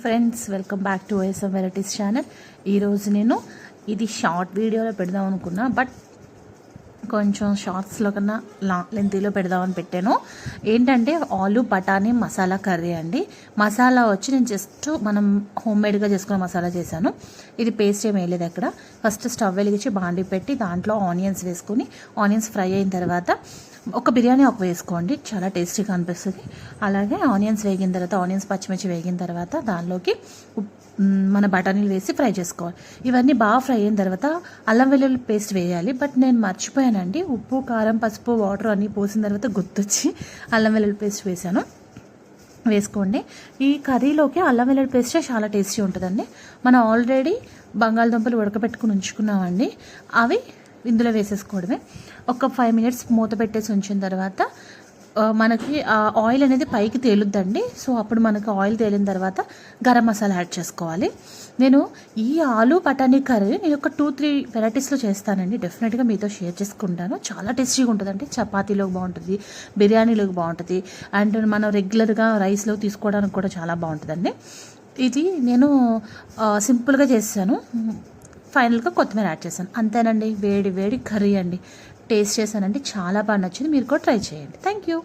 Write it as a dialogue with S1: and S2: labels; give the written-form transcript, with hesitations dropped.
S1: Friends, welcome back to YSM varieties channel. ఈరోజు నేను ఇది షార్ట్ వీడియోలో పెడదాం అనుకున్నా, బట్ కొంచెం షార్ట్స్లో కన్నా లెంతీలో పెడదామని పెట్టాను. ఏంటంటే ఆలు బఠానీ మసాలా కర్రీ అండి. మసాలా వచ్చి నేను జస్ట్ మనం హోమ్మేడ్గా చేసుకున్న మసాలా చేశాను. ఇది పేస్ట్ ఏం వేయలేదు అక్కడ. ఫస్ట్ స్టవ్ వెలిగించి బాండి పెట్టి దాంట్లో ఆనియన్స్ వేసుకుని, ఆనియన్స్ ఫ్రై అయిన తర్వాత ఒక బిర్యానీ ఆకు వేసుకోండి, చాలా టేస్టీగా అనిపిస్తుంది. అలాగే ఆనియన్స్ వేగిన తర్వాత, ఆనియన్స్ పచ్చిమిర్చి వేగిన తర్వాత దానిలోకి మన బఠానీలు వేసి ఫ్రై చేసుకోవాలి. ఇవన్నీ బాగా ఫ్రై అయిన తర్వాత అల్లం వెల్లుల్లి పేస్ట్ వేయాలి. బట్ నేను మర్చిపోయానండి. ఉప్పు, కారం, పసుపు, వాటర్ అన్నీ పోసిన తర్వాత గుర్తొచ్చి అల్లం వెల్లుల్లి పేస్ట్ వేసుకోండి. ఈ కర్రీలోకి అల్లం వెల్లుల్లి పేస్ట్ చాలా టేస్టీ ఉంటుందండి. మనం ఆల్రెడీ బంగాళదుంపలు ఉడకబెట్టుకుని ఉంచుకున్నామండి. అవి ఇందులో వేసేసుకోవడమే. ఒక 5 మినిట్స్ మూత పెట్టేసి ఉంచిన తర్వాత మనకి ఆయిల్ అనేది పైకి తేలుద్దండి. సో అప్పుడు మనకి ఆయిల్ తేలిన తర్వాత గరం మసాలా యాడ్ చేసుకోవాలి. నేను ఈ ఆలు బఠానీ కర్రీ నేను ఒక 2-3 వెరైటీస్లో చేస్తానండి. డెఫినెట్గా మీతో షేర్ చేసుకుంటాను. చాలా టేస్టీగా ఉంటుందండి. చపాతీలోకి బాగుంటుంది, బిర్యానీలోకి బాగుంటుంది, అండ్ మనం రెగ్యులర్గా రైస్లో తీసుకోవడానికి కూడా చాలా బాగుంటుందండి. ఇది నేను సింపుల్గా చేశాను. ఫైనల్గా కొత్తిమీర యాడ్ చేశాను, అంతేనండి. వేడి వేడి కర్రీ అండి. టేస్ట్ చేశానండి, చాలా బాగా నచ్చింది. మీరు కూడా ట్రై చేయండి. Thank you.